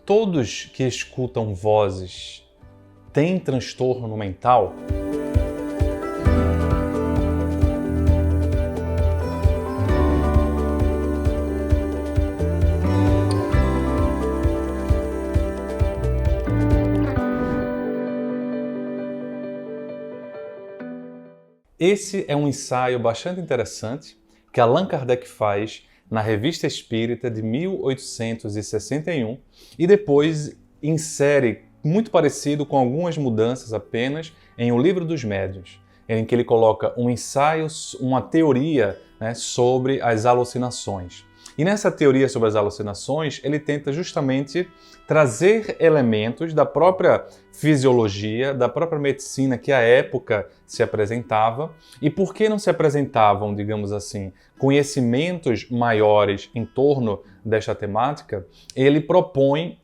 todos que escutam vozes têm transtorno mental? Esse é um ensaio bastante interessante que Allan Kardec faz na Revista Espírita de 1861 e depois insere, muito parecido com algumas mudanças apenas, em O Livro dos Médiuns, em que ele coloca um ensaio, uma teoria, sobre as alucinações. E nessa teoria sobre as alucinações, ele tenta justamente trazer elementos da própria fisiologia, da própria medicina que à época se apresentava. E por que não se apresentavam, digamos assim, conhecimentos maiores em torno desta temática? Ele propõe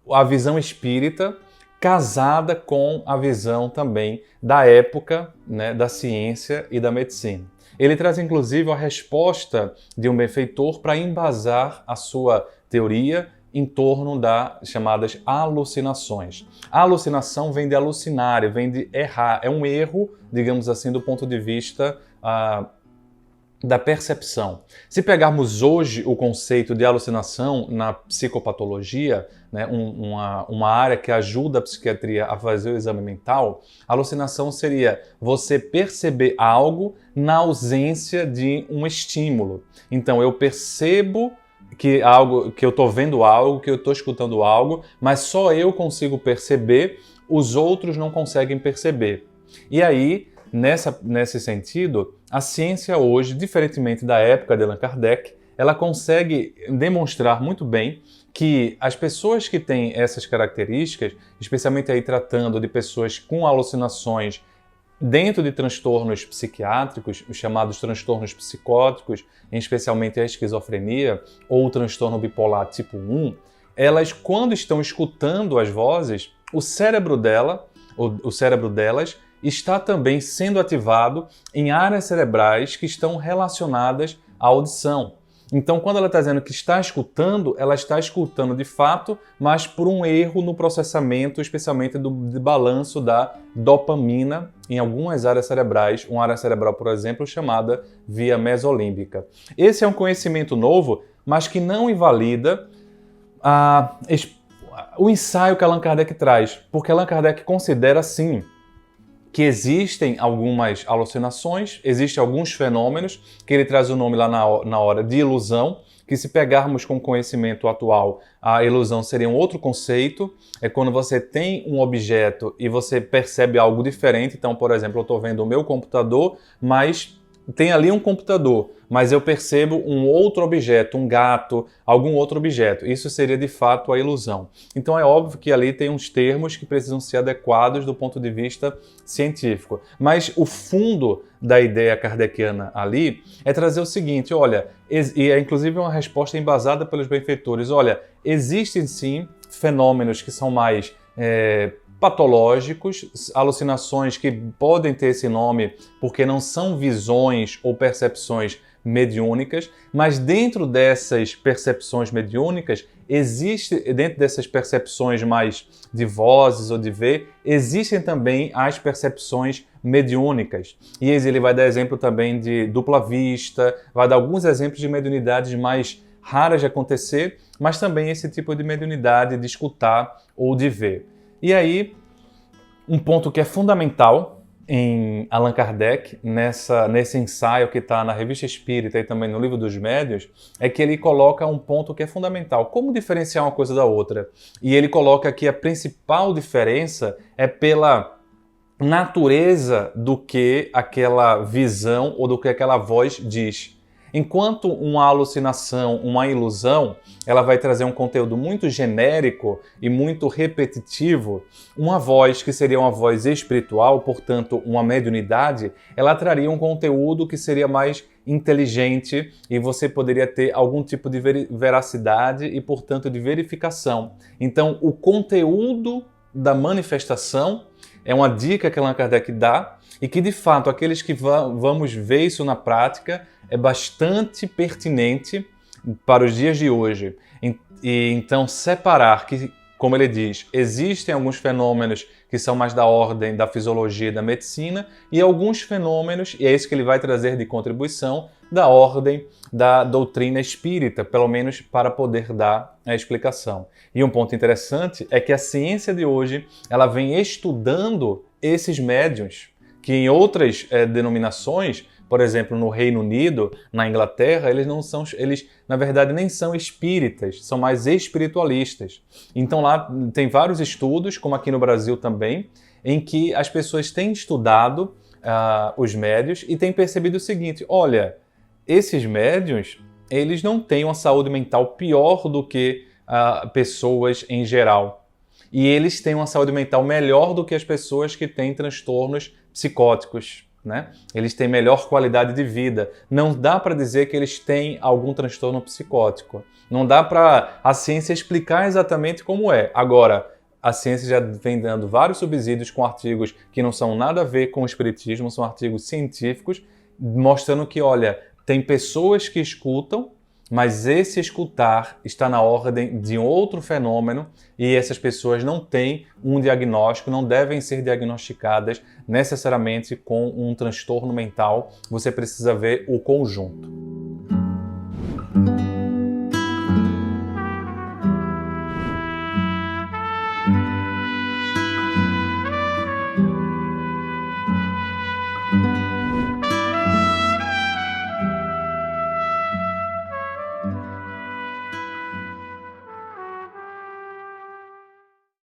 a visão espírita casada com a visão também da época, da ciência e da medicina. Ele traz inclusive a resposta de um benfeitor para embasar a sua teoria em torno das chamadas alucinações. A alucinação vem de alucinar, vem de errar, é um erro, digamos assim, do ponto de vista da percepção. Se pegarmos hoje o conceito de alucinação na psicopatologia, uma área que ajuda a psiquiatria a fazer o exame mental, a alucinação seria você perceber algo na ausência de um estímulo. Então eu percebo que eu estou vendo algo, que eu estou escutando algo, mas só eu consigo perceber, os outros não conseguem perceber. E aí, nesse sentido, a ciência hoje, diferentemente da época de Allan Kardec, ela consegue demonstrar muito bem que as pessoas que têm essas características, especialmente aí tratando de pessoas com alucinações dentro de transtornos psiquiátricos, os chamados transtornos psicóticos, especialmente a esquizofrenia ou o transtorno bipolar tipo 1, elas, quando estão escutando as vozes, o cérebro delas está também sendo ativado em áreas cerebrais que estão relacionadas à audição. Então, quando ela está dizendo que está escutando, ela está escutando de fato, mas por um erro no processamento, especialmente do balanço da dopamina em algumas áreas cerebrais, uma área cerebral, por exemplo, chamada via mesolímbica. Esse é um conhecimento novo, mas que não invalida o ensaio que Allan Kardec traz, porque Allan Kardec considera, sim, que existem algumas alucinações, existem alguns fenômenos, que ele traz o nome lá na hora de ilusão, que se pegarmos com o conhecimento atual, a ilusão seria um outro conceito, é quando você tem um objeto e você percebe algo diferente. Então, por exemplo, eu estou vendo o meu computador, mas tem ali um computador, mas eu percebo um outro objeto, um gato, algum outro objeto. Isso seria de fato a ilusão. Então é óbvio que ali tem uns termos que precisam ser adequados do ponto de vista científico. Mas o fundo da ideia kardeciana ali é trazer o seguinte, olha, e é inclusive uma resposta embasada pelos benfeitores, olha, existem sim fenômenos que são mais patológicos, alucinações que podem ter esse nome porque não são visões ou percepções mediúnicas, mas dentro dessas percepções mediúnicas, dentro dessas percepções mais de vozes ou de ver, existem também as percepções mediúnicas. E ele vai dar exemplo também de dupla vista, vai dar alguns exemplos de mediunidades mais raras de acontecer, mas também esse tipo de mediunidade de escutar ou de ver. E aí, um ponto que é fundamental em Allan Kardec, nesse ensaio que está na Revista Espírita e também no Livro dos Médiuns, é que ele coloca um ponto que é fundamental. Como diferenciar uma coisa da outra? E ele coloca que a principal diferença é pela natureza do que aquela visão ou do que aquela voz diz. Enquanto uma alucinação, uma ilusão, ela vai trazer um conteúdo muito genérico e muito repetitivo, uma voz que seria uma voz espiritual, portanto uma mediunidade, ela traria um conteúdo que seria mais inteligente e você poderia ter algum tipo de veracidade e, portanto, de verificação. Então, o conteúdo da manifestação é uma dica que Allan Kardec dá e que, de fato, aqueles que vamos ver isso na prática, é bastante pertinente para os dias de hoje. E então separar que, como ele diz, existem alguns fenômenos que são mais da ordem da fisiologia e da medicina e alguns fenômenos, e é isso que ele vai trazer de contribuição, da ordem da doutrina espírita, pelo menos para poder dar a explicação. E um ponto interessante é que a ciência de hoje ela vem estudando esses médiuns, que em outras denominações, por exemplo, no Reino Unido, na Inglaterra, eles na verdade nem são espíritas, são mais espiritualistas. Então lá tem vários estudos, como aqui no Brasil também, em que as pessoas têm estudado os médiuns e têm percebido o seguinte: olha, esses médiuns, eles não têm uma saúde mental pior do que pessoas em geral. E eles têm uma saúde mental melhor do que as pessoas que têm transtornos psicóticos, né? Eles têm melhor qualidade de vida. Não dá para dizer que eles têm algum transtorno psicótico. Não dá para a ciência explicar exatamente como é. Agora, a ciência já vem dando vários subsídios com artigos que não são nada a ver com o espiritismo, são artigos científicos, mostrando que, olha, tem pessoas que escutam, mas esse escutar está na ordem de outro fenômeno e essas pessoas não têm um diagnóstico, não devem ser diagnosticadas necessariamente com um transtorno mental. Você precisa ver o conjunto.